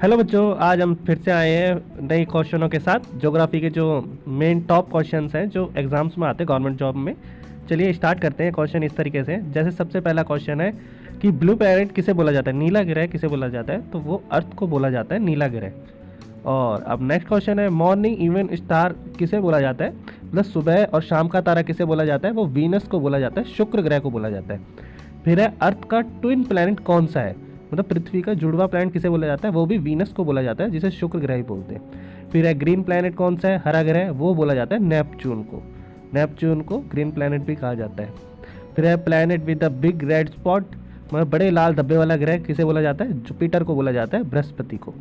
Hello बच्चों, आज हम फिर से आए हैं नए क्वेश्चनों के साथ। ज्योग्राफी के जो मेन टॉप क्वेश्चंस हैं जो एग्जाम्स में आते हैं गवर्नमेंट जॉब में। चलिए स्टार्ट करते हैं। क्वेश्चन इस तरीके से, जैसे सबसे पहला क्वेश्चन है कि ब्लू प्लैनेट किसे बोला जाता है, नीला ग्रह किसे बोला जाता है, तो वो अर्थ को बोला जाता है नीला ग्रह। और अब नेक्स्ट क्वेश्चन है, मॉर्निंग इवन स्टार किसे बोला जाता है, मतलब सुबह और शाम का तारा किसे बोला जाता है, वो वीनस को बोला जाता है, शुक्र ग्रह को बोला जाता है। फिर है अर्थ का ट्विन प्लैनेट कौन सा है, मतलब पृथ्वी का जुड़वा प्लैनेट किसे बोला जाता है, वो भी वीनस को बोला जाता है, जिसे शुक्र ग्रह ही बोलते हैं। फिर है ग्रीन प्लैनेट कौन सा है, हरा ग्रह, वो बोला जाता है नेपच्यून को। नेपच्यून को ग्रीन प्लैनेट भी कहा जाता है। फिर है planet with the big red spot, मतलब बड़े लाल धब्बे वाला ग्रह किसे बोला जाता है, जुपिटर को बोला जाता है, बृहस्पति को।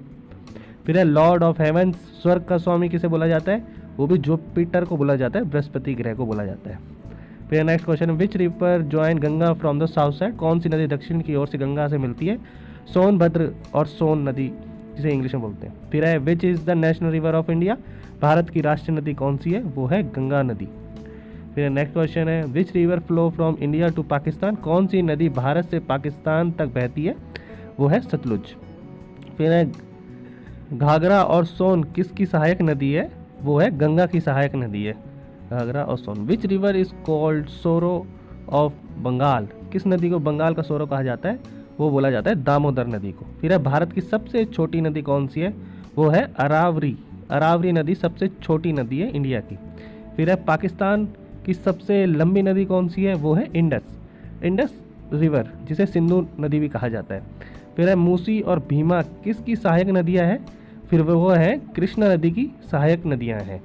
फिर है लॉर्ड ऑफ हेवंस, स्वर्ग का स्वामी किसे बोला जाता है, वो भी जुपिटर को बोला जाता है, बृहस्पति ग्रह को बोला जाता है। फिर next question, which river join Ganga from the south side, कौन सी नदी दक्षिण की ओर से गंगा से मिलती है, सोनभद्र और सोन नदी जिसे इंग्लिश में बोलते हैं। फिर है which is the national river of India, Bharat की राष्ट्रीय नदी कौन सी है, वो है गंगा नदी। फिर नेक्स्ट क्वेश्चन है, which river flow from India to Pakistan, कौन सी नदी भारत से पाकिस्तान तक बहती है, वो है सतलुज। फिर है घाघरा और सोन किसकी सहायक नदी है, वो है गंगा की सहायक नदी है, घाघरा और सोन। विच रिवर इज कॉल्ड सोरो ऑफ बंगाल, किस नदी को बंगाल का सोरो कहा जाता है, वो बोला जाता है दामोदर नदी को। फिर है भारत की सबसे छोटी नदी कौन सी है, वो है अरावरी। अरावरी नदी सबसे छोटी नदी है इंडिया की। फिर है पाकिस्तान की सबसे लंबी नदी कौन सी है, वो है इंडस, इंडस रिवर, जिसे सिंधु नदी भी कहा जाता है। फिर है मूसी और भीमा किसकी सहायक नदियाँ हैं, फिर वो है कृष्णा नदी की सहायक नदियाँ हैं।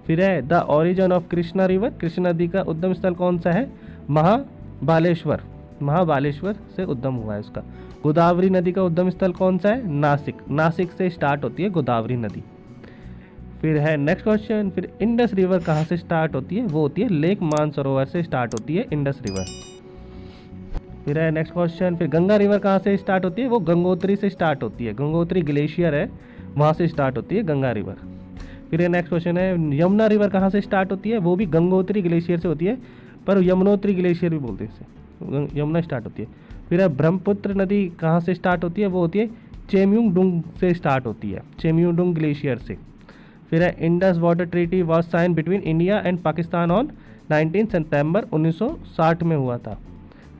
फिर है the origin of Krishna river, Krishna नदी का उद्गम स्थल कौन सा है, महाबालेश्वर, महाबालेश्वर से उद्गम हुआ है उसका। गोदावरी नदी का उद्गम स्थल कौन सा है, नासिक, नासिक से स्टार्ट होती है गोदावरी नदी। फिर है नेक्स्ट क्वेश्चन, फिर इंडस रिवर कहाँ से स्टार्ट होती है, वो होती है लेक मानसरोवर से स्टार्ट होती है इंडस रिवर। फिर है नेक्स्ट क्वेश्चन, फिर गंगा रिवर कहाँ से स्टार्ट होती है, वो गंगोत्री से स्टार्ट होती है, गंगोत्री ग्लेशियर है वहाँ से स्टार्ट होती है गंगा रिवर। फिर ये नेक्स्ट क्वेश्चन है, यमुना रिवर कहाँ से स्टार्ट होती है, वो भी गंगोत्री ग्लेशियर से होती है, पर यमुनोत्री ग्लेशियर भी बोलते हैं इसे, यमुना स्टार्ट होती है। फिर है ब्रह्मपुत्र नदी कहाँ से स्टार्ट होती है, वो होती है चेम्यूंगडुंग से स्टार्ट होती है, चेम्यूंगडुंग ग्लेशियर से। फिर है Indus water treaty was sign between India and Pakistan on 19 सितंबर 1960 में हुआ था।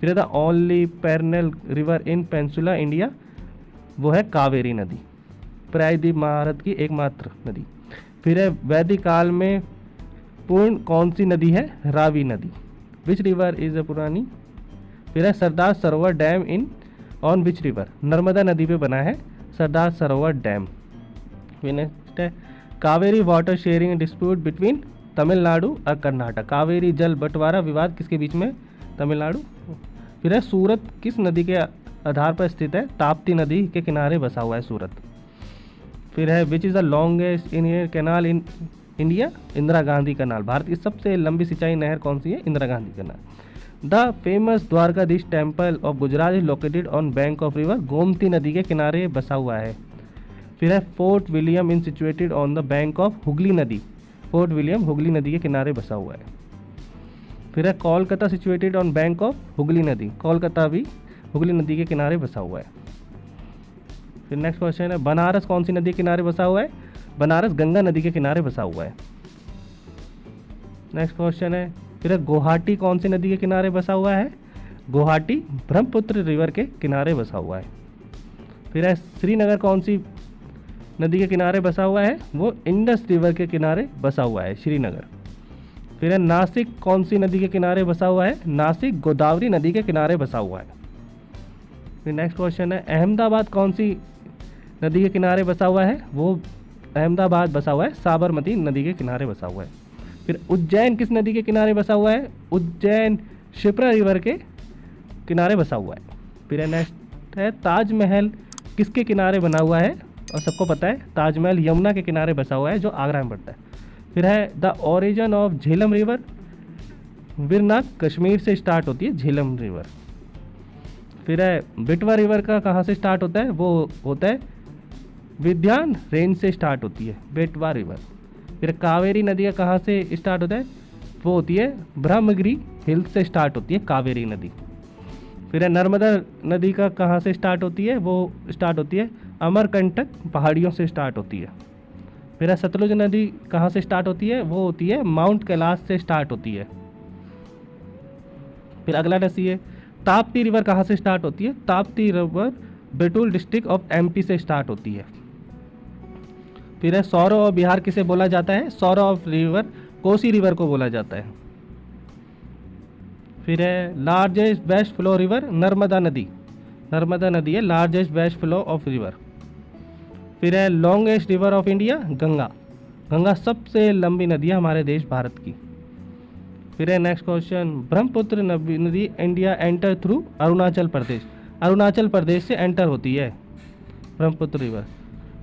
फिर है the only perennial river in peninsular India, वो है कावेरी नदी, प्रायद्वीप भारत की एकमात्र नदी। फिर है वैदिक काल में पूर्ण कौन सी नदी है, रावी नदी, विच रिवर इज अ पुरानी। फिर है Sardar Sarovar dam in on which river, Narmada नदी पे बना है सरदार सरोवर डैम। फिर नेक्स्ट है Kaveri water sharing dispute between Tamil Nadu और कर्नाटक, कावेरी जल बंटवारा विवाद किसके बीच में, तमिलनाडु। फिर है सूरत किस नदी के आधार पर स्थित है, ताप्ती नदी के किनारे बसा हुआ है सूरत। फिर है which is the longest in canal in India, Indira Gandhi canal, Bharat की सबसे लंबी सिंचाई नहर कौन सी है, Indira Gandhi canal. The famous Dwarkadhish temple of Gujarat is located on bank of river, Gomti नदी के किनारे बसा हुआ है। फिर है fort William in situated on the bank of Hooghly नदी, फोर्ट विलियम हुगली नदी के किनारे बसा हुआ है। फिर है Kolkata situated on bank of Hooghly नदी, कोलकाता भी हुगली नदी के किनारे बसा हुआ है। फिर नेक्स्ट क्वेश्चन है बनारस कौन सी नदी के किनारे बसा हुआ है, बनारस गंगा नदी के किनारे बसा हुआ है। नेक्स्ट क्वेश्चन है फिर गुवाहाटी कौन सी नदी के किनारे बसा हुआ है, गुवाहाटी ब्रह्मपुत्र रिवर के किनारे बसा हुआ है। फिर है श्रीनगर कौन सी नदी के किनारे बसा हुआ है, वो इंडस रिवर के किनारे बसा हुआ है श्रीनगर। फिर है नासिक कौन सी नदी के किनारे बसा हुआ है, नासिक गोदावरी नदी के किनारे बसा हुआ है। फिर नेक्स्ट क्वेश्चन है अहमदाबाद कौन सी नदी के किनारे बसा हुआ है, वो अहमदाबाद बसा हुआ है साबरमती नदी के किनारे बसा हुआ है। फिर उज्जैन किस नदी के किनारे बसा हुआ है, उज्जैन शिप्रा रिवर के किनारे बसा हुआ है। फिर नेक्स्ट है ताजमहल किसके किनारे बना हुआ है, और सबको पता है ताजमहल यमुना के किनारे बसा हुआ है जो आगरा में पड़ता है। फिर है the origin of Jhelum river, Verinag Kashmir से स्टार्ट होती है झेलम रिवर। फिर है बेटवा रिवर का कहाँ से स्टार्ट होता है, वो होता है विध्यान रेंज से स्टार्ट होती है बेटवा रिवर। फिर कावेरी नदी का कहाँ से स्टार्ट होता है, वो होती है ब्रह्मगिरी हिल्स से स्टार्ट होती है कावेरी नदी। फिर है नर्मदा नदी का कहाँ से स्टार्ट होती है, वो स्टार्ट होती है अमरकंटक पहाड़ियों से स्टार्ट होती है। फिर है सतलुज नदी कहाँ से स्टार्ट होती है, वो होती है माउंट कैलाश से स्टार्ट होती है। फिर अगला नदी है ताप्ती रिवर कहाँ से स्टार्ट होती है, Tapti river Betul district of MP से स्टार्ट होती है। फिर है सौरव ऑफ बिहार किसे बोला जाता है, sorrow of river Kosi river को बोला जाता है। फिर है largest west flow river Narmada नदी, नर्मदा नदी है largest west flow of river. फिर है longest river of India Ganga, Ganga सबसे लंबी नदी है हमारे देश भारत की। फिर है नेक्स्ट क्वेश्चन ब्रह्मपुत्र नदी India enter through Arunachal Pradesh, Arunachal Pradesh से एंटर होती है Brahmaputra river.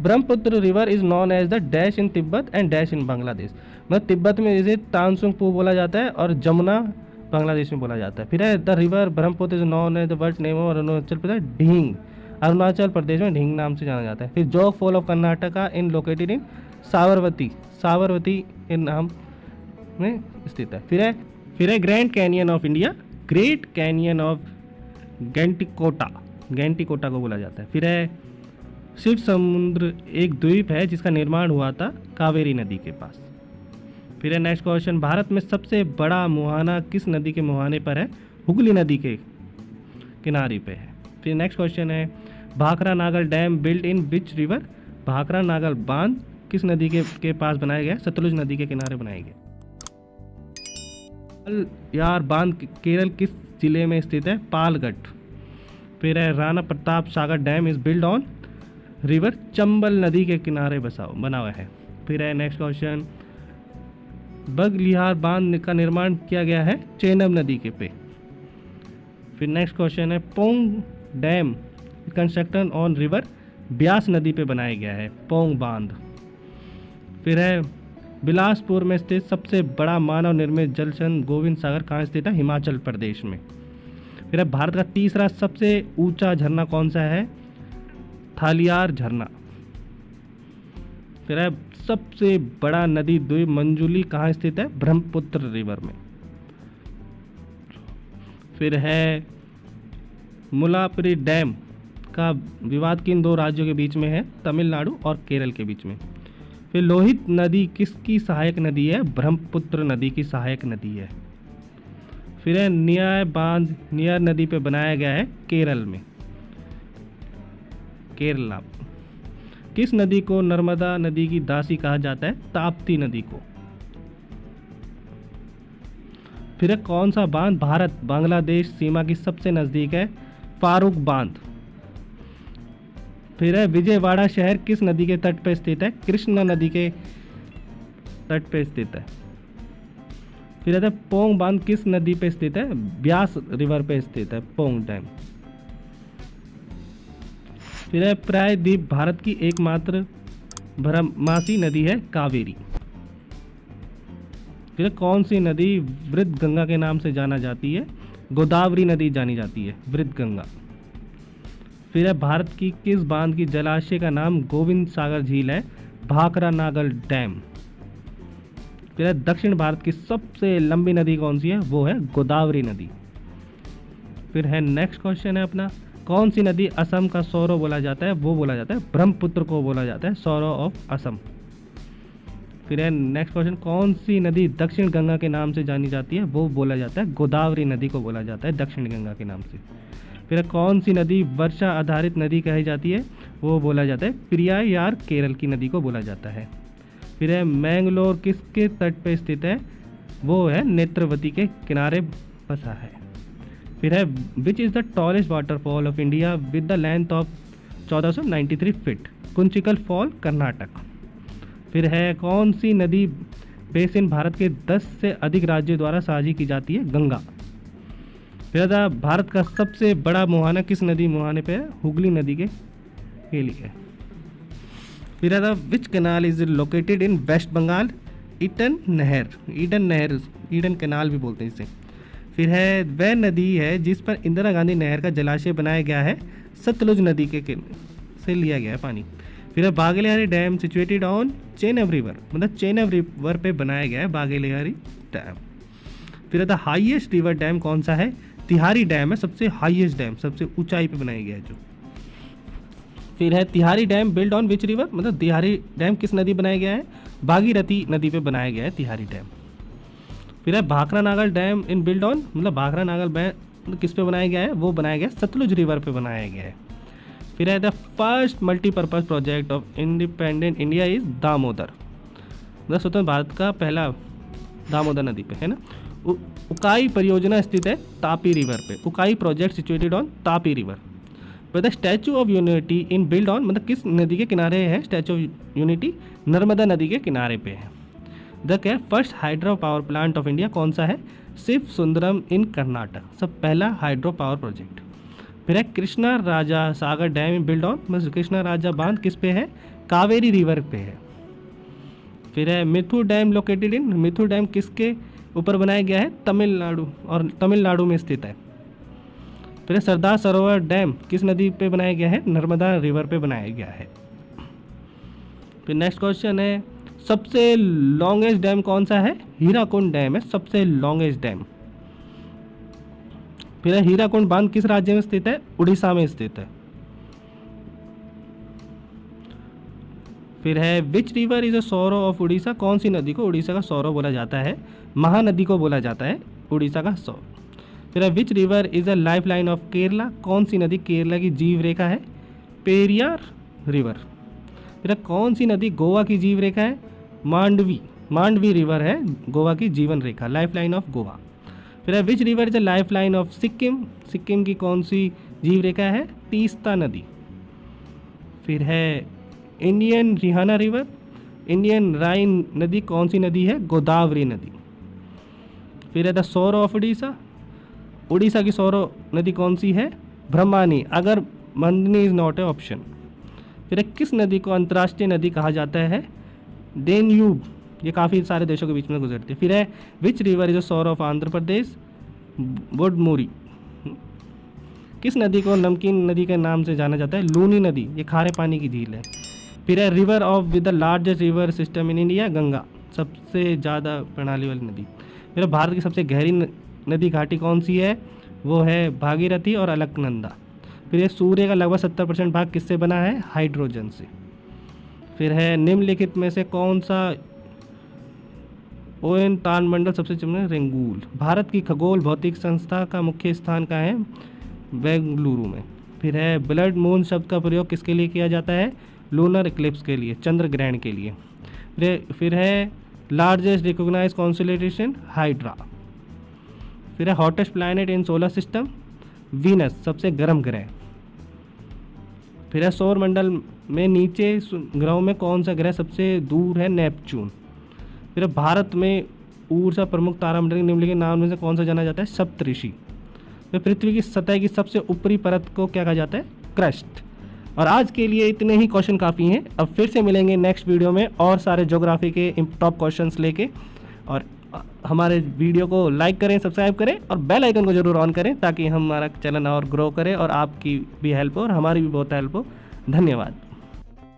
Brahmaputra river is known as the dash in Tibet and dash in Bangladesh, मतलब तिब्बत में इसे तानसुंग पू बोला जाता है और जमुना बांग्लादेश में बोला जाता है। फिर है the river Brahmaputra is known as the world name of Arunachal Pradesh Dhing, Arunachal Pradesh में ढींग नाम से जाना जाता है। फिर Jog fall of Karnataka in located in Sabarmati, Sabarmati इन नाम में स्थित है। फिर है grand canyon of India, great canyon of Gandikota, Gandikota को बोला जाता है। फिर है शिव समुद्र एक द्वीप है जिसका निर्माण हुआ था कावेरी नदी के पास। फिर है नेक्स्ट क्वेश्चन भारत में सबसे बड़ा मुहाना किस नदी के मुहाने पर है, हुगली नदी के किनारे पे है। फिर नेक्स्ट क्वेश्चन है Bhakra Nangal dam build in which river, Bhakra Nangal बांध किस नदी के पास बनाया गया, सतलुज नदी के किनारे बनाया गया। यार बांध केरल किस जिले में स्थित है, पालगढ़। फिर है Rana Pratap Sagar dam is build on river Chambal नदी के किनारे बना हुआ है। फिर है नेक्स्ट क्वेश्चन बगलिहार बांध का निर्माण किया गया है चेनाब नदी के पे। फिर नेक्स्ट क्वेश्चन है Pong dam constructed on river Beas नदी पे बनाया गया है पोंग बांध। फिर है बिलासपुर में स्थित सबसे बड़ा मानव निर्मित जल संचय गोविंद सागर कहाँ स्थित है, हिमाचल प्रदेश में। फिर है भारत का तीसरा सबसे ऊंचा झरना कौन सा है, थालियार झरना। फिर है सबसे बड़ा नदी द्वीप मंजूली कहाँ स्थित है, ब्रह्मपुत्र रिवर में। फिर है मुलापुरी डैम का विवाद किन दो राज्यों के बीच में है, तमिलनाडु और केरल के बीच में। फिर लोहित नदी किसकी सहायक नदी है, ब्रह्मपुत्र नदी की सहायक नदी है। फिर है नियार बांध नियार नदी पे बनाया गया है केरल में, केरला। किस नदी को नर्मदा नदी की दासी कहा जाता है, ताप्ती नदी को। फिर है कौन सा बांध भारत बांग्लादेश सीमा की सबसे नजदीक है, फारूक बांध। फिर है विजयवाड़ा शहर किस नदी के तट पर स्थित है, कृष्णा नदी के तट पर स्थित है। फिर है पोंग बांध किस नदी पे स्थित है, ब्यास रिवर पे स्थित है पोंग डैम। फिर है प्रायद्वीप भारत की एकमात्र भरमासी नदी है कावेरी। फिर कौन सी नदी वृद्ध गंगा के नाम से जाना जाती है, गोदावरी नदी जानी जाती है वृद्ध गंगा। फिर है भारत की किस बांध की जलाशय का नाम गोविंद सागर झील है, भाखरा नागल डैम। फिर है दक्षिण भारत की सबसे लंबी नदी कौन सी है, वो है गोदावरी नदी। फिर है नेक्स्ट क्वेश्चन है अपना कौन सी नदी असम का सौरव बोला जाता है, वो बोला जाता है ब्रह्मपुत्र को बोला जाता है सौरव ऑफ असम। फिर है नेक्स्ट क्वेश्चन कौन सी नदी दक्षिण गंगा के नाम से जानी जाती है, वो बोला जाता है गोदावरी नदी को बोला जाता है दक्षिण गंगा के नाम से। फिर कौन सी नदी वर्षा आधारित नदी कही जाती है, वो बोला जाता है पेरियार केरल की नदी को बोला जाता है। फिर है मैंगलोर किसके तट पर स्थित है, वो है नेत्रवती के किनारे बसा है। फिर है which is the tallest waterfall of India with the length of 1493 feet, Kunchikal fall Karnataka. फिर है कौन सी नदी बेसिन भारत के 10 से अधिक राज्यों द्वारा साझी की जाती है, गंगा। फिर था भारत का सबसे बड़ा मुहाना किस नदी मुहाने पे है, हुगली नदी के लिए। फिर था which canal is located in West Bengal, Eden नहर, ईडन नहर, ईडन कैनाल भी बोलते हैं इसे। फिर है वह नदी है जिस पर इंदिरा गांधी नहर का जलाशय बनाया गया है, सतलुज नदी के से लिया गया है पानी। फिर है Baglihar dam situated on Chenab river, मतलब चेनाब रिवर पे बनाया गया है बागेलिहारी डैम। फिर द हाईएस्ट रिवर डैम कौन सा है, तिहारी डैम है सबसे हाईएस्ट डैम, सबसे ऊंचाई पे बनाया गया है जो। फिर है तिहारी dam build on which river, मतलब तिहारी डैम किस नदी बनाया गया है, भागीरथी नदी पे बनाया गया है तिहारी डैम। फिर है Bhakra Nangal dam in build on, मतलब भाखड़ा नागल डैम किस पे बनाया गया है, वो बनाया गया सतलुज रिवर पे बनाया गया है। फिर है the first multipurpose project of independent India is Damodar, मतलब स्वतंत्र भारत का पहला दामोदर नदी पे है ना। उकाई परियोजना स्थित है तापी रिवर पे, Ukai project situated on Tapi river. The statue of unity in build on, मतलब किस नदी के किनारे है स्टैचू ऑफ यूनिटी, नर्मदा नदी के किनारे पे है। द क्या first hydro power plant of India कौन सा है, शिव सुंदरम इन कर्नाटक, सब पहला हाइड्रो पावर प्रोजेक्ट। फिर है कृष्णा राजा सागर डैम बिल्ड ऑन, मतलब कृष्णा राजा बांध किस पे है, कावेरी रिवर पे है। फिर है मिथुर डैम लोकेटेड इन, मिथुर डैम किसके ऊपर बनाया गया है, तमिलनाडु, और तमिलनाडु में स्थित है। फिर है सरदार सरोवर डैम किस नदी पे बनाया गया है, नर्मदा रिवर पे बनाया गया है। फिर नेक्स्ट क्वेश्चन है सबसे लॉन्गेस्ट डैम कौन सा है, हीराकुंड डैम है सबसे लॉन्गेस्ट डैम। फिर है हीराकुंड बांध किस राज्य में स्थित है, उड़ीसा में स्थित है। फिर है which river is a sorrow of Orissa, कौन सी नदी को उड़ीसा का सौरो बोला जाता है, महानदी को बोला जाता है उड़ीसा का सौरो। फिर है which river is a life line of Kerala, कौन सी नदी केरला की जीव रेखा है, पेरियार रिवर। फिर है कौन सी नदी गोवा की जीव रेखा है, मांडवी रिवर है गोवा की जीवन रेखा, लाइफ लाइन ऑफ गोवा। फिर है which river is a life line of Sikkim, Sikkim की कौन सी जीव रेखा है, तीस्ता नदी। फिर है इंडियन रिहाना रिवर, इंडियन राइन नदी कौन सी नदी है, गोदावरी नदी। फिर है the sorrow of Orissa, Orissa की सौरो नदी कौन सी है, ब्रह्मानी, अगर मंदनी इज नॉट ए ऑप्शन। फिर है किस नदी को अंतर्राष्ट्रीय नदी कहा जाता है, डेन्यूब, ये काफ़ी सारे देशों के बीच में गुजरती है। फिर है which river is a sorrow of Andhra Pradesh, Budameru. किस नदी को नमकीन नदी के नाम से जाना जाता है, लूनी नदी, ये खारे पानी की झील है। फिर है river of with the largest river system in India, Ganga, सबसे ज़्यादा प्रणाली वाली नदी। फिर भारत की सबसे गहरी नदी घाटी कौन सी है, वो है भागीरथी और अलकनंदा। फिर ये सूर्य का लगभग 70% भाग किससे बना है, हाइड्रोजन से। फिर है निम्नलिखित में से कौन सा ओएन तानमंडल सबसे चिमने, रेंगूल। भारत की खगोल भौतिक संस्था का मुख्य स्थान कहाँ है, बेंगलुरु में। फिर है ब्लड मून शब्द का प्रयोग किसके लिए किया जाता है, लूनर इक्लिप्स के लिए, चंद्र ग्रहण के लिए। फिर है लार्जेस्ट रिकॉग्नाइज्ड कॉन्स्टेलेशन, हाइड्रा। फिर है hottest planet in solar system, Venus, सबसे गर्म ग्रह। फिर है सौर मंडल में नीचे ग्रहों में कौन सा ग्रह सबसे दूर है, नेपच्यून। फिर भारत में ऊर्जा प्रमुख तारामंडल के निम्नलिखित नाम में से कौन सा जाना जाता है, सप्तऋषि। फिर पृथ्वी की सतह की सबसे ऊपरी परत को क्या कहा जाता है, क्रस्ट। और आज के लिए इतने ही क्वेश्चन काफ़ी हैं। अब फिर से मिलेंगे नेक्स्ट वीडियो में और सारे ज्योग्राफी के टॉप क्वेश्चंस लेके। और हमारे वीडियो को लाइक करें, सब्सक्राइब करें और बेल आइकन को जरूर ऑन करें ताकि हमारा चैनल और ग्रो करे और आपकी भी हेल्प हो और हमारी भी बहुत हेल्प हो। धन्यवाद।